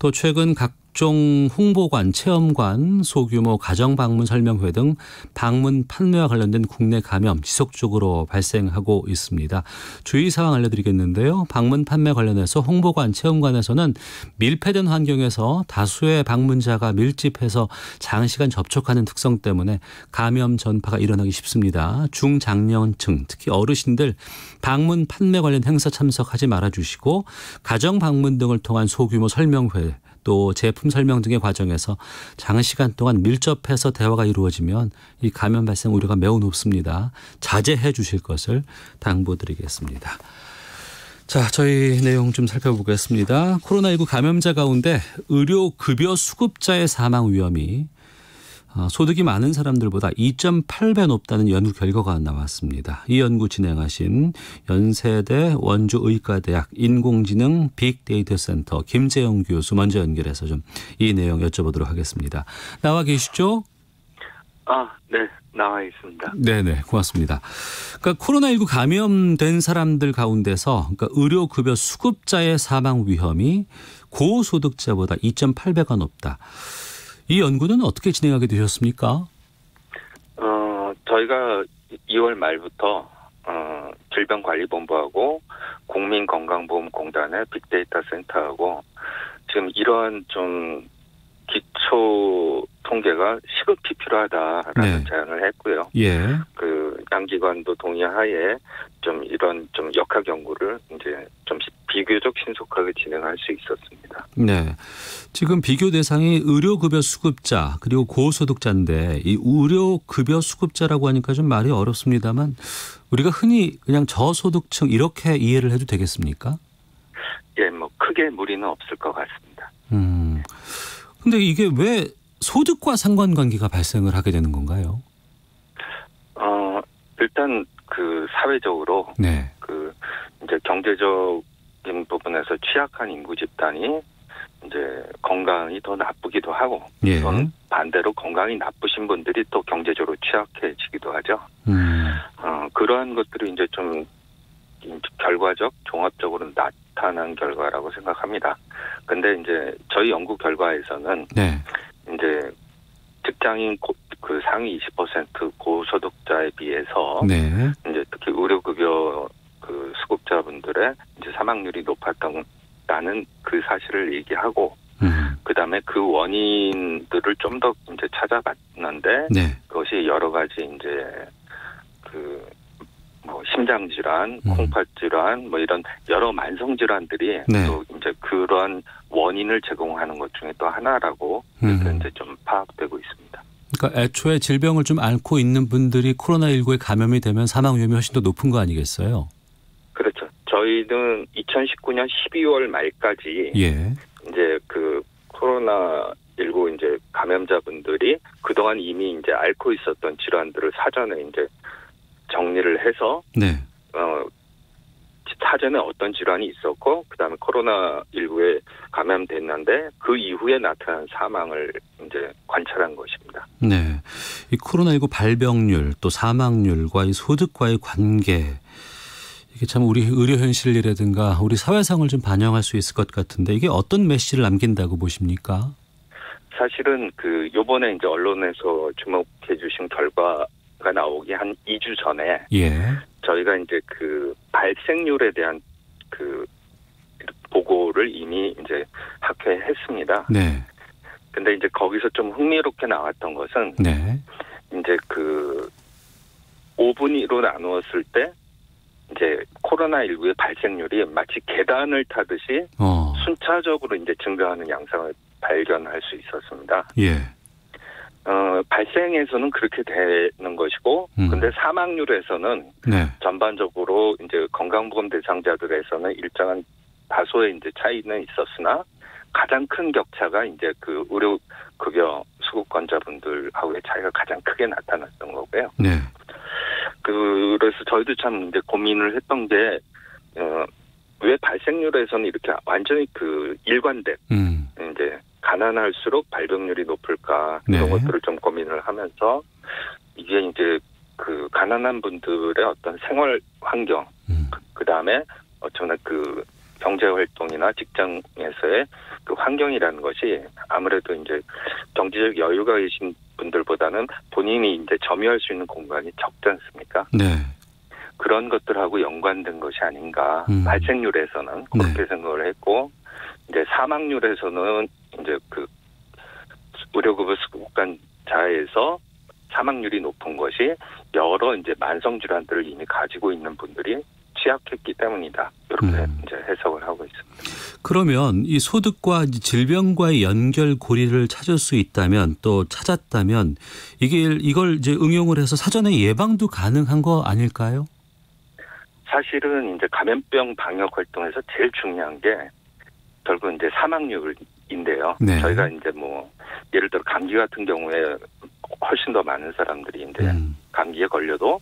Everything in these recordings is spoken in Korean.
또 최근 각종 홍보관, 체험관, 소규모 가정 방문 설명회 등 방문 판매와 관련된 국내 감염 지속적으로 발생하고 있습니다. 주의사항 알려드리겠는데요. 방문 판매 관련해서 홍보관, 체험관에서는 밀폐된 환경에서 다수의 방문자가 밀집해서 장시간 접촉하는 특성 때문에 감염 전파가 일어나기 쉽습니다. 중장년층, 특히 어르신들 방문 판매 관련 행사 참석하지 말아주시고 가정 방문 등을 통한 소규모 설명회 또 제품 설명 등의 과정에서 장시간 동안 밀접해서 대화가 이루어지면 이 감염 발생 우려가 매우 높습니다. 자제해 주실 것을 당부드리겠습니다. 자, 저희 내용 좀 살펴보겠습니다. 코로나19 감염자 가운데 의료급여 수급자의 사망 위험이 소득이 많은 사람들보다 2.8배 높다는 연구 결과가 나왔습니다. 이 연구 진행하신 연세대 원주의과대학 인공지능 빅데이터 센터 김재영 교수 먼저 연결해서 좀 이 내용 여쭤보도록 하겠습니다. 나와 계시죠? 네. 나와 있습니다. 네네, 고맙습니다. 그러니까 코로나19 감염된 사람들 가운데서 그러니까 의료급여 수급자의 사망 위험이 고소득자보다 2.8배가 높다. 이 연구는 어떻게 진행하게 되셨습니까? 저희가 2월 말부터 질병관리본부하고 국민건강보험공단의 빅데이터 센터하고 지금 이러한 좀 기초 통계가 시급히 필요하다라는 제안을 했고요. 예. 그 양기관도 동의하에 좀 이런 좀 역학 연구를 이제 좀 비교적 신속하게 진행할 수 있었습니다. 네. 지금 비교 대상이 의료급여 수급자 그리고 고소득자인데 이 의료급여 수급자라고 하니까 좀 말이 어렵습니다만 우리가 흔히 그냥 저소득층 이렇게 이해를 해도 되겠습니까? 예, 뭐 크게 무리는 없을 것 같습니다. 근데 이게 왜 소득과 상관관계가 발생을 하게 되는 건가요? 일단 그 사회적으로 네. 그 이제 경제적인 부분에서 취약한 인구 집단이 이제 건강이 더 나쁘기도 하고 예. 또는 반대로 건강이 나쁘신 분들이 또 경제적으로 취약해지기도 하죠. 그러한 것들이 이제 좀 결과적 종합적으로 나타난 결과라고 생각합니다. 근데 이제 저희 연구 결과에서는 네. 이제 직장인 그 상위 20% 고소득자에 비해서 네. 이제 특히 의료급여 그 수급자분들의 이제 사망률이 높았다는 그 사실을 얘기하고 그다음에 그 원인들을 좀 더 이제 찾아봤는데 네. 그것이 여러 가지 이제 그 뭐 심장 질환, 콩팥 질환, 뭐 이런 여러 만성 질환들이 네. 또 이제 그런 원인을 제공하는 것 중에 또 하나라고 이제 좀 파악되고 있습니다. 그러니까 애초에 질병을 좀 앓고 있는 분들이 코로나19에 감염이 되면 사망 위험이 훨씬 더 높은 거 아니겠어요? 그렇죠. 저희는 2019년 12월 말까지 예. 이제 그 코로나19 이제 감염자분들이 그동안 이미 이제 앓고 있었던 질환들을 사전에 이제 정리를 해서 네. 사전에 어떤 질환이 있었고 그다음에 코로나19에 감염됐는데 그 이후에 나타난 사망을 이제 관찰한 것입니다. 네. 이 코로나19 발병률 또 사망률과 이 소득과의 관계 이게 참 우리 의료 현실이라든가 우리 사회상을 좀 반영할 수 있을 것 같은데 이게 어떤 메시지를 남긴다고 보십니까? 사실은 그 요번에 이제 언론에서 주목해 주신 결과가 나오기 한 2주 전에 예. 저희가 이제 그 발생률에 대한 그 보고를 이미 이제 학회했습니다. 네. 근데 이제 거기서 좀 흥미롭게 나왔던 것은 네. 이제 그 5분위로 나누었을 때 이제 코로나19의 발생률이 마치 계단을 타듯이 순차적으로 이제 증가하는 양상을 발견할 수 있었습니다. 예. 발생에서는 그렇게 되는 것이고, 근데 사망률에서는 네. 전반적으로 이제 건강보험 대상자들에서는 일정한 다소의 이제 차이는 있었으나 가장 큰 격차가 이제 그 의료급여 수급권자분들하고의 차이가 가장 크게 나타났던 거고요. 네. 그래서 저희도 참 이제 고민을 했던 게, 왜 발생률에서는 이렇게 완전히 그 일관된, 이제 가난할수록 발병률이 높을까 이런 것들을 좀 고민을 하면서 이게 이제 그 가난한 분들의 어떤 생활 환경, 그 다음에 어쩌나 그 경제 활동이나 직장에서의 그 환경이라는 것이 아무래도 이제 경제적 여유가 계신 분들보다는 본인이 이제 점유할 수 있는 공간이 적지 않습니까? 네. 그런 것들하고 연관된 것이 아닌가. 발생률에서는 그렇게 생각을 했고, 이제 사망률에서는 이제 그 의료급여 수급관자에서 사망률이 높은 것이 여러 이제 만성 질환들을 이미 가지고 있는 분들이 취약했기 때문이다. 이렇게 이제 해석을 하고 있습니다. 그러면 이 소득과 질병과의 연결고리를 찾을 수 있다면, 또 찾았다면 이걸 이제 응용을 해서 사전에 예방도 가능한 거 아닐까요? 사실은 이제 감염병 방역 활동에서 제일 중요한 게 결국 이제 사망률인데요. 네. 저희가 이제 뭐 예를 들어 감기 같은 경우에 훨씬 더 많은 사람들이 이제 감기에 걸려도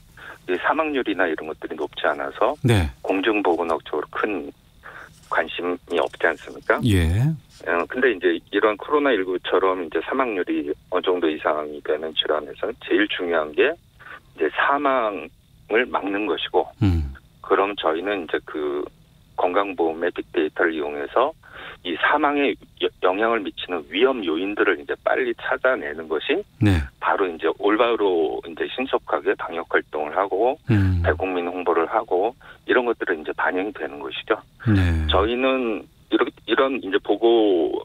이 사망률이나 이런 것들이 높지 않아서 네. 공중보건학 쪽으로 큰 관심이 없지 않습니까? 예. 근데 이제 이런 코로나19처럼 이제 사망률이 어느 정도 이상이 되는 질환에서는 제일 중요한 게 이제 사망을 막는 것이고, 그럼 저희는 이제 그 건강보험의 빅데이터를 이용해서 이 사망에 영향을 미치는 위험 요인들을 이제 빨리 찾아내는 것이 네. 바로 이제 올바로 이제 신속하게 방역 활동을 하고 대국민 홍보를 하고 이런 것들은 이제 반영이 되는 것이죠. 네. 저희는 이런 이제 보고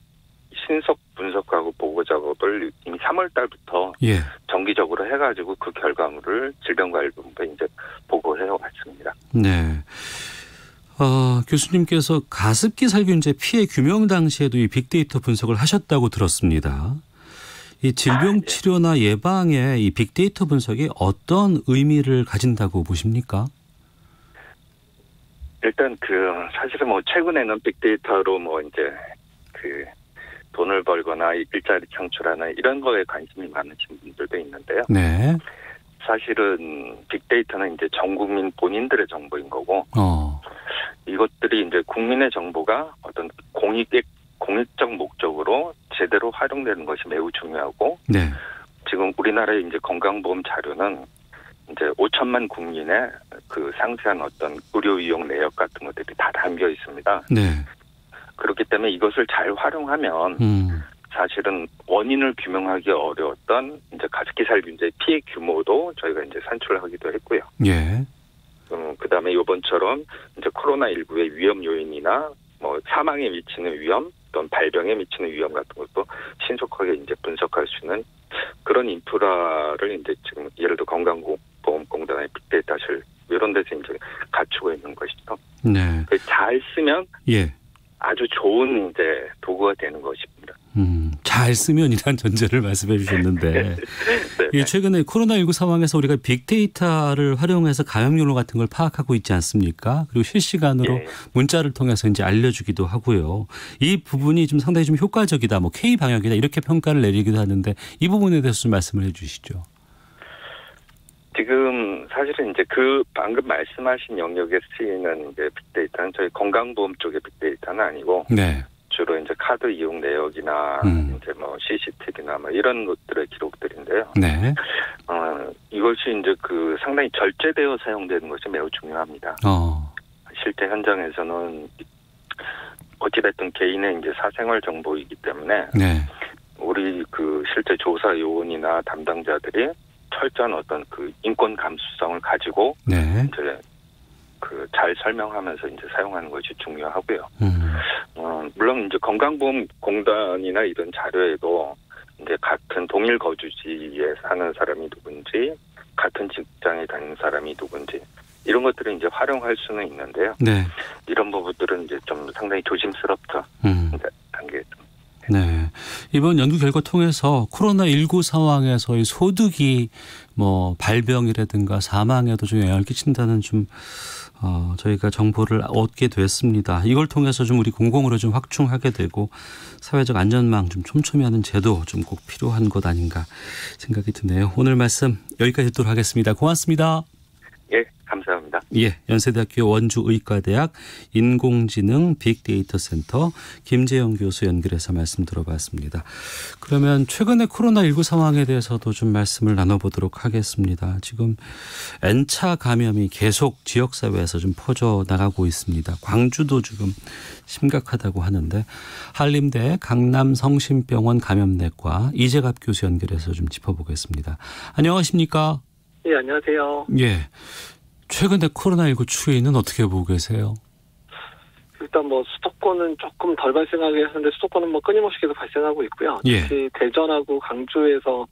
신속 분석하고 보고 작업을 이미 3월 달부터 예. 정기적으로 해가지고 그 결과물을 질병관리본부에 이제 보고해 왔습니다. 네. 교수님께서 가습기 살균제 피해 규명 당시에도 이 빅데이터 분석을 하셨다고 들었습니다. 이 질병 치료나 예방에 이 빅데이터 분석이 어떤 의미를 가진다고 보십니까? 일단 사실은 뭐 최근에는 빅데이터로 뭐 이제 돈을 벌거나 일자리 창출하나 이런 거에 관심이 많으신 분들도 있는데요. 네. 사실은 빅데이터는 이제 전 국민 본인들의 정보인 거고, 이것들이 이제 국민의 정보가 어떤 공익적 목적으로 제대로 활용되는 것이 매우 중요하고, 네. 지금 우리나라의 이제 건강보험 자료는 이제 5천만 국민의 그 상세한 어떤 의료 이용 내역 같은 것들이 다 담겨 있습니다. 네. 그렇기 때문에 이것을 잘 활용하면 사실은 원인을 규명하기 어려웠던 이제 가습기 살균제 피해 규모도 저희가 이제 산출하기도 했고요. 예. 그다음에 이번처럼 이제 코로나19의 위험 요인이나 뭐 사망에 미치는 위험 또는 발병에 미치는 위험 같은 것도 신속하게 이제 분석할 수 있는 그런 인프라를 이제 지금 예를 들어 건강보험공단의 빅데이터실 이런 데서 이제 갖추고 있는 것이죠. 네. 잘 쓰면 예. 아주 좋은 이제 도구가 되는 것입니다. 잘 쓰면이란 전제를 말씀해 주셨는데 네. 최근에 코로나19 상황에서 우리가 빅데이터를 활용해서 감염률 같은 걸 파악하고 있지 않습니까? 그리고 실시간으로 네. 문자를 통해서 이제 알려주기도 하고요. 이 부분이 좀 상당히 좀 효과적이다, 뭐 K 방역이다 이렇게 평가를 내리기도 하는데 이 부분에 대해서 좀 말씀을 해주시죠. 지금 사실은 이제 방금 말씀하신 영역에 쓰이는 이제 빅데이터는 저희 건강보험 쪽의 빅데이터는 아니고 네. 주로 이제 카드 이용 내역이나 이제 뭐 CCTV나 뭐 이런 것들의 기록들인데요. 네. 이것이 이제 상당히 절제되어 사용되는 것이 매우 중요합니다. 실제 현장에서는 어찌됐든 개인의 이제 사생활 정보이기 때문에 네. 우리 실제 조사 요원이나 담당자들이 철저한 어떤 인권 감수성을 가지고 네. 이제 잘 설명하면서 이제 사용하는 것이 중요하고요. 물론 이제 건강보험공단이나 이런 자료에도 이제 같은 동일 거주지에 사는 사람이 누군지, 같은 직장에 다니는 사람이 누군지 이런 것들을 이제 활용할 수는 있는데요. 네. 이런 부분들은 이제 좀 상당히 조심스럽죠. 단계에서. 네. 이번 연구 결과 통해서 코로나19 상황에서의 소득이 뭐 발병이라든가 사망에도 좀 영향을 끼친다는 저희가 정보를 얻게 됐습니다. 이걸 통해서 좀 우리 공공으로 좀 확충하게 되고 사회적 안전망 좀 촘촘히 하는 제도 좀 꼭 필요한 것 아닌가 생각이 드네요. 오늘 말씀 여기까지 듣도록 하겠습니다. 고맙습니다. 예, 감사합니다. 예, 연세대학교 원주의과대학 인공지능 빅데이터 센터 김재영 교수 연결해서 말씀 들어봤습니다. 그러면 최근에 코로나19 상황에 대해서도 좀 말씀을 나눠보도록 하겠습니다. 지금 N차 감염이 계속 지역사회에서 좀 퍼져나가고 있습니다. 광주도 지금 심각하다고 하는데 한림대 강남성심병원 감염내과 이재갑 교수 연결해서 좀 짚어보겠습니다. 안녕하십니까? 예, 안녕하세요. 예. 최근에 코로나19 추이는 어떻게 보고 계세요? 일단 수도권은 조금 덜 발생하게 하는데 수도권은 끊임없이 계속 발생하고 있고요. 예. 특히 대전하고 강주에서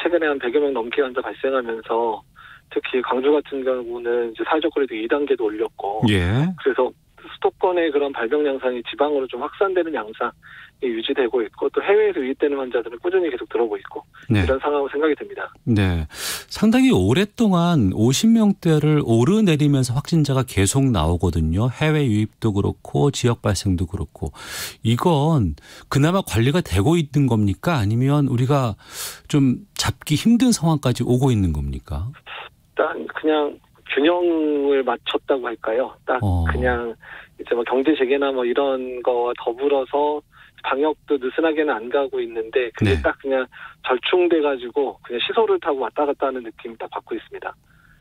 최근에 한 100여 명 넘게 환자 발생하면서 특히 광주 같은 경우는 이제 사회적 거리도 2단계도 올렸고 예. 그래서 수도권의 그런 발병 양상이 지방으로 좀 확산되는 양상이 유지되고 있고 또 해외에서 유입되는 환자들은 꾸준히 계속 들어오고 있고 네. 이런 상황으로 생각이 됩니다. 네. 상당히 오랫동안 50명대를 오르내리면서 확진자가 계속 나오거든요. 해외 유입도 그렇고 지역 발생도 그렇고. 이건 그나마 관리가 되고 있는 겁니까? 아니면 우리가 좀 잡기 힘든 상황까지 오고 있는 겁니까? 일단 그냥 균형을 맞췄다고 할까요? 딱 그냥 이제 경제 재개나 이런 거와 더불어서 방역도 느슨하게는 안 가고 있는데 그게 네. 딱 그냥 절충돼가지고 그냥 시소를 타고 왔다 갔다 하는 느낌 딱 받고 있습니다.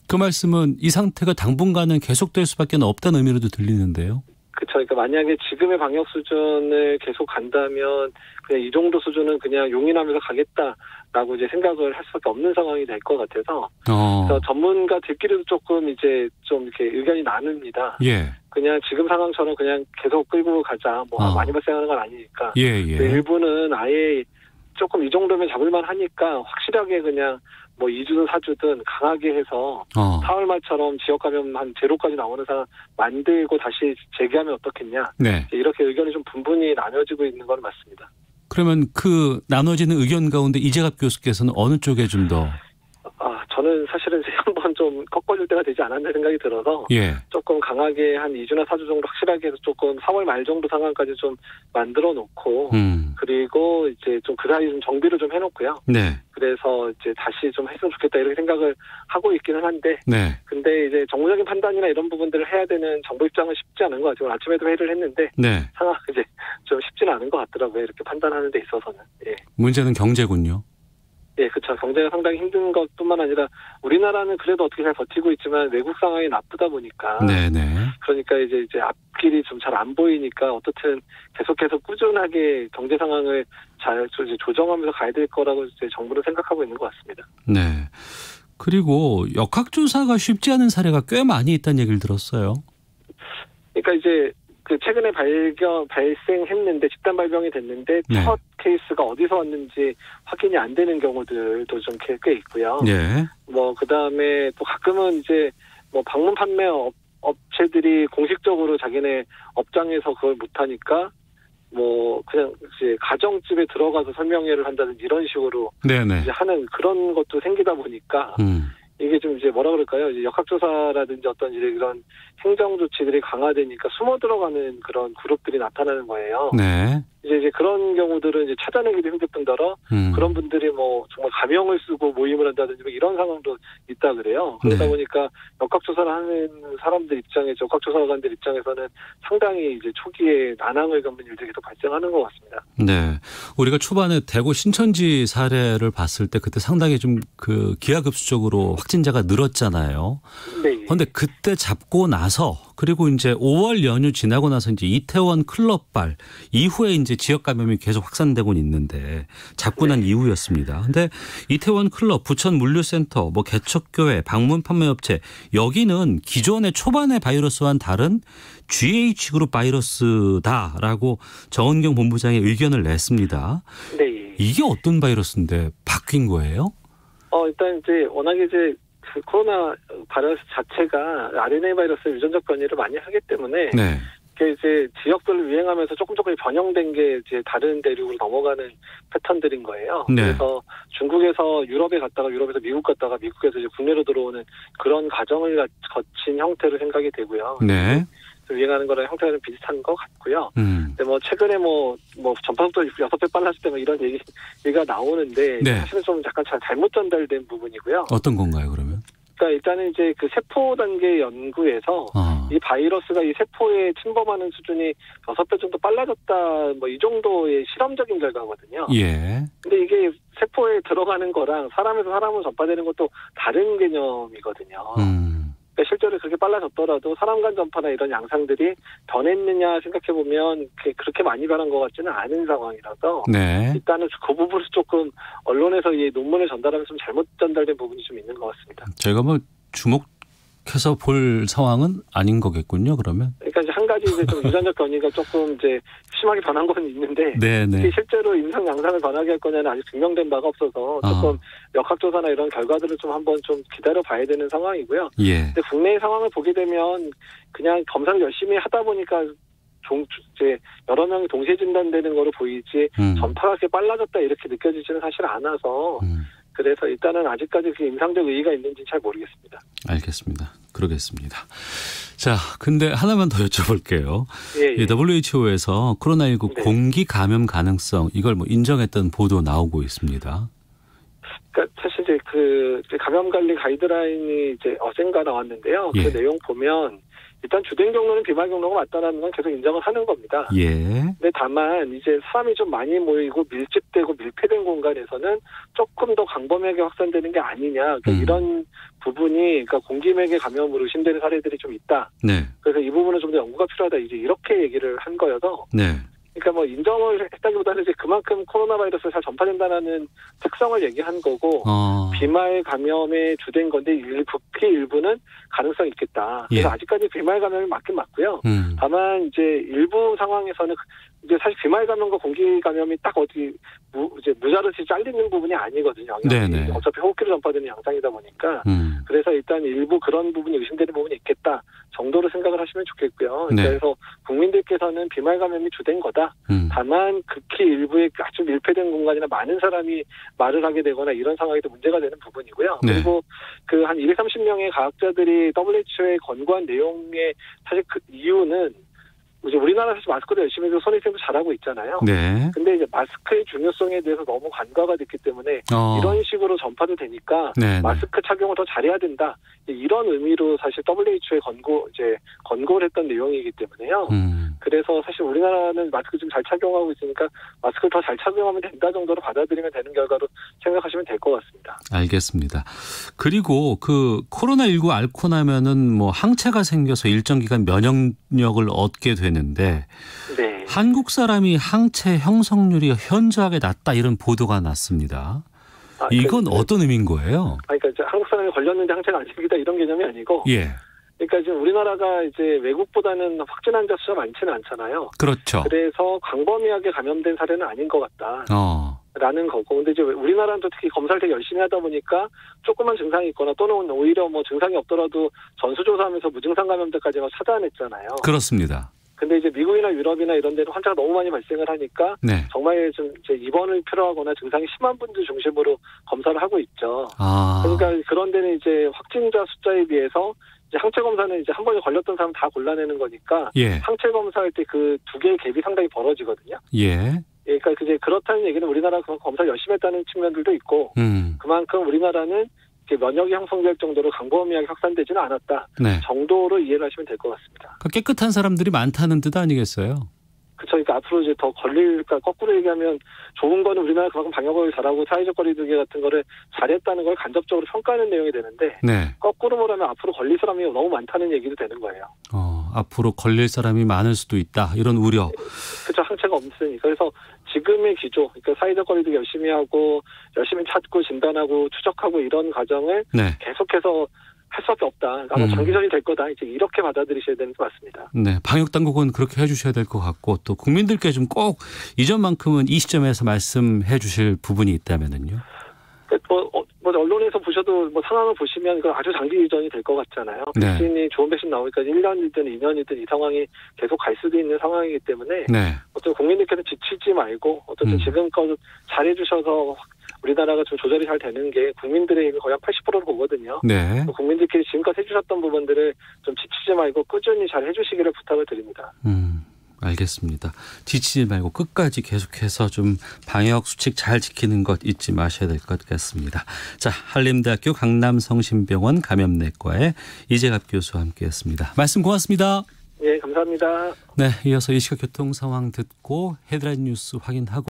그 말씀은 이 상태가 당분간은 계속될 수밖에 없다는 의미로도 들리는데요. 그렇죠. 그러니까 만약에 지금의 방역 수준을 계속 간다면 그냥 이 정도 수준은 그냥 용인하면서 가겠다라고 이제 생각을 할 수밖에 없는 상황이 될 것 같아서 그래서 전문가들끼리도 조금 이제 좀 이렇게 의견이 나눕니다. 예. 그냥 지금 상황처럼 그냥 계속 끌고 가자. 많이 발생하는 건 아니니까. 예. 일부는 아예 조금 이 정도면 잡을만 하니까 확실하게 그냥 2주든 4주든 강하게 해서 4월 말처럼 지역 감염 한 제로까지 나오는 상황 만들고 다시 재개하면 어떻겠냐. 네. 이렇게 의견이 좀 분분히 나눠지고 있는 건 맞습니다. 그러면 그 나눠지는 의견 가운데 이재갑 교수께서는 어느 쪽에 좀 더? 저는 사실은 한번 좀 꺾어줄 때가 되지 않았나 생각이 들어서 예. 조금 강하게 한 2주나 4주 정도 확실하게 해서 조금 4월 말 정도 상황까지 좀 만들어 놓고 그리고 이제 좀 그 사이 좀 정비를 좀 해놓고요. 네. 그래서 이제 다시 좀 했으면 좋겠다 이렇게 생각을 하고 있기는 한데 네. 근데 이제 정무적인 판단이나 이런 부분들을 해야 되는 정부 입장은 쉽지 않은 것 같아요. 아침에도 회의를 했는데 네. 상황 이제 좀 쉽지는 않은 것 같더라고요. 이렇게 판단하는 데 있어서는. 예. 문제는 경제군요. 예, 그렇죠. 경제가 상당히 힘든 것뿐만 아니라 우리나라는 그래도 어떻게 잘 버티고 있지만 외국 상황이 나쁘다 보니까. 네네. 그러니까 이제 앞길이 좀 잘 안 보이니까 어떻든 계속해서 꾸준하게 경제 상황을 잘 조정하면서 가야 될 거라고 이제 정부는 생각하고 있는 것 같습니다. 네. 그리고 역학조사가 쉽지 않은 사례가 꽤 많이 있다는 얘기를 들었어요. 그러니까 이제 최근에 발생했는데 집단 발병이 됐는데 네. 첫 케이스가 어디서 왔는지 확인이 안 되는 경우들도 좀 꽤 있고요. 네. 그다음에 또 가끔은 이제 방문 판매 업체들이 공식적으로 자기네 업장에서 그걸 못하니까 그냥 이제 가정집에 들어가서 설명회를 한다든지 이런 식으로 네네. 이제 하는 그런 것도 생기다 보니까 이게 좀 이제 뭐라 그럴까요? 이제 역학조사라든지 어떤 이런 행정 조치들이 강화되니까 숨어 들어가는 그런 그룹들이 나타나는 거예요. 네. 이제 그런 경우들은 이제 찾아내기도 힘들 뿐더러 그런 분들이 정말 가명을 쓰고 모임을 한다든지 이런 상황도 있다 그래요. 그러다 네. 보니까 역학조사를 하는 사람들 입장에서 역학조사관들 입장에서는 상당히 이제 초기에 난항을 겪는 일들이 계속 발생하는 것 같습니다. 네. 우리가 초반에 대구 신천지 사례를 봤을 때 그때 상당히 좀 기하급수적으로 확진자가 늘었잖아요. 네. 그런데 그때 잡고 나서 그리고 이제 5월 연휴 지나고 나서 이제 이태원 클럽발 이후에 이제 지역 감염이 계속 확산되고 있는데 잡고 난 이후였습니다. 근데 이태원 클럽, 부천 물류센터, 개척교회, 방문 판매업체 여기는 기존의 초반의 바이러스와는 다른 GH그룹 바이러스다라고 정은경 본부장이 의견을 냈습니다. 네. 이게 어떤 바이러스인데 바뀐 거예요? 일단 이제 워낙에 이제 코로나 바이러스 자체가 RNA 바이러스 유전적 변이를 많이 하기 때문에 네. 그게 이제 지역별로 유행하면서 조금 변형된 게 이제 다른 대륙으로 넘어가는 패턴들인 거예요. 네. 그래서 중국에서 유럽에 갔다가 유럽에서 미국 갔다가 미국에서 이제 국내로 들어오는 그런 과정을 거친 형태로 생각이 되고요. 네. 유행하는 거랑 형태가 좀 비슷한 것 같고요. 근데 최근에 전파속도 6배 빨랐을 때 이런 얘기가 나오는데 네. 사실은 좀 약간 잘못 전달된 부분이고요. 어떤 건가요, 그러면? 그러니까 일단은 이제 그 세포 단계 연구에서 이 바이러스가 이 세포에 침범하는 수준이 6배 정도 빨라졌다, 뭐 이 정도의 실험적인 결과거든요. 예. 근데 이게 세포에 들어가는 거랑 사람에서 사람으로 전파되는 것도 다른 개념이거든요. 그러니까 실제로 그렇게 빨라졌더라도 사람 간 전파나 이런 양상들이 변했느냐 생각해보면 그렇게 많이 변한 것 같지는 않은 상황이라서 네. 일단은 그 부분을 조금 언론에서 이 논문을 전달하면서 좀 잘못 전달된 부분이 좀 있는 것 같습니다. 저희가 뭐 주목해서 볼 상황은 아닌 거겠군요, 그러면? 그러니까 이제 한 가지 이제 좀 유전적 변이가 조금 이제 심하게 변한 건 있는데 이게 실제로 임상 양상을 변하게 할 거냐는 아직 증명된 바가 없어서 조금 역학조사나 이런 결과들을 좀 한번 좀 기다려 봐야 되는 상황이고요. 예. 근데 국내의 상황을 보게 되면 그냥 검사를 열심히 하다 보니까 이제 여러 명이 동시에 진단되는 거로 보이지 전파가 그렇게 빨라졌다 이렇게 느껴지지는 사실 않아서 그래서 일단은 아직까지 그 임상적 의의가 있는지 잘 모르겠습니다. 알겠습니다. 그러겠습니다. 자, 근데 하나만 더 여쭤볼게요. 예. WHO에서 코로나19 공기 감염 가능성 이걸 뭐 인정했던 보도 나오고 있습니다. 그러니까 사실 이제 그 감염 관리 가이드라인이 이제 어젠가 나왔는데요. 그 내용 보면 일단 주된 경로는 비말 경로가 맞다라는 건 계속 인정을 하는 겁니다. 예. 근데 다만 이제 사람이 좀 많이 모이고 밀집되고 밀폐된 공간에서는 조금 더 광범위하게 확산되는 게 아니냐. 그러니까 이런 부분이 그러니까 공기맥의 감염으로 의심되는 사례들이 좀 있다. 네. 그래서 이 부분은 좀 더 연구가 필요하다. 이제 이렇게 얘기를 한 거여서. 네. 그러니까 뭐 인정을 했다기보다는 이제 그만큼 코로나 바이러스가 잘 전파된다는 특성을 얘기한 거고 비말 감염의 주된 건데 극히 일부는 가능성이 있겠다. 그래서 아직까지 비말 감염이 맞긴 맞고요. 다만 이제 일부 상황에서는 이제 사실 비말 감염과 공기 감염이 딱 어디 이제 무자르시 잘리는 부분이 아니거든요. 네네. 어차피 호흡기로 전파되는 양상이다 보니까 그래서 일단 일부 그런 부분이 의심되는 부분이 있겠다 정도로 생각을 하시면 좋겠고요. 네. 그래서 국민들께서는 비말 감염이 주된 거다. 다만 극히 일부의 아주 밀폐된 공간이나 많은 사람이 말을 하게 되거나 이런 상황에도 문제가 되는 부분이고요. 네. 그리고 그 한 230명의 과학자들이 WHO에 권고한 내용의 사실 그 이유는 이제 우리나라 사실 마스크도 열심히 해서 손위생도 잘하고 있잖아요. 네. 근데 이제 마스크의 중요성에 대해서 너무 간과가 됐기 때문에 이런 식으로 전파도 되니까 마스크 착용을 더 잘해야 된다. 이런 의미로 사실 WHO에 권고를 했던 내용이기 때문에요. 그래서 사실 우리나라는 마스크 좀 잘 착용하고 있으니까 마스크를 더 잘 착용하면 된다 정도로 받아들이면 되는 결과로 생각하시면 될 것 같습니다. 알겠습니다. 그리고 그 코로나19 앓고 나면은 뭐 항체가 생겨서 일정 기간 면역력을 얻게 되는데 네. 한국 사람이 항체 형성률이 현저하게 낮다 이런 보도가 났습니다. 이건 어떤 의미인 거예요? 그러니까 이제 한국 사람이 걸렸는데 항체가 안 생기다 이런 개념이 아니고. 예. 그러니까 지금 우리나라가 이제 외국보다는 확진 환자 수가 많지는 않잖아요. 그렇죠. 그래서 광범위하게 감염된 사례는 아닌 것 같다. 라는 거고. 근데 이제 우리나라는 또 특히 검사를 되게 열심히 하다 보니까 조그만 증상이 있거나 또는 오히려 뭐 증상이 없더라도 전수조사하면서 무증상 감염자까지 막 찾아냈잖아요. 그렇습니다. 근데 이제 미국이나 유럽이나 이런 데는 환자가 너무 많이 발생을 하니까 정말 좀 이제 입원을 필요하거나 증상이 심한 분들 중심으로 검사를 하고 있죠. 그러니까 그런 데는 이제 확진자 숫자에 비해서 이제 항체 검사는 이제 한 번에 걸렸던 사람 다 골라내는 거니까 항체 검사할 때 그 두 개의 갭이 상당히 벌어지거든요. 예. 그러니까 이제 그렇다는 얘기는 우리나라가 그만큼 검사를 열심히 했다는 측면들도 있고 그만큼 우리나라는 면역이 형성될 정도로 광범위하게 확산되지는 않았다 정도로 이해를 하시면 될 것 같습니다. 그러니까 깨끗한 사람들이 많다는 뜻 아니겠어요? 그렇죠. 그러니까 앞으로 이제 더 걸릴까 거꾸로 얘기하면 좋은 거는 우리나라 그만큼 방역을 잘하고 사회적 거리두기 같은 거를 잘했다는 걸 간접적으로 평가하는 내용이 되는데 거꾸로 말하면 앞으로 걸릴 사람이 너무 많다는 얘기도 되는 거예요. 앞으로 걸릴 사람이 많을 수도 있다 이런 우려. 그렇죠. 항체가 없으니까. 그래서 지금의 기조, 그러니까 사회적 거리두기 열심히 하고 열심히 찾고 진단하고 추적하고 이런 과정을 계속해서 할 수밖에 없다. 아마 장기전이 될 거다. 이제 이렇게 받아들이셔야 되는 것 같습니다. 네, 방역 당국은 그렇게 해주셔야 될 것 같고 또 국민들께 좀 꼭 이전만큼은 이 시점에서 말씀해 주실 부분이 있다면은요. 뭐 언론에서 보셔도 뭐 상황을 보시면 그 아주 장기전이 될 것 같잖아요. 백신이 좋은 백신 나오니까 1년이든 2년이든 이 상황이 계속 갈 수도 있는 상황이기 때문에 어떤 국민들께서 지치지 말고 어쨌든 지금껏 잘해 주셔서 우리나라가 좀 조절이 잘 되는 게 국민들의 힘이 거의 한 80%를 보거든요. 국민들끼리 지금껏 해주셨던 부분들을 좀 지치지 말고 꾸준히 잘 해주시기를 부탁을 드립니다. 알겠습니다. 지치지 말고 끝까지 계속해서 좀 방역 수칙 잘 지키는 것 잊지 마셔야 될 것 같습니다. 자, 한림대학교 강남성심병원 감염내과의 이재갑 교수와 함께했습니다. 말씀 고맙습니다. 네, 감사합니다. 네, 이어서 이 시각 교통 상황 듣고 헤드라인 뉴스 확인하고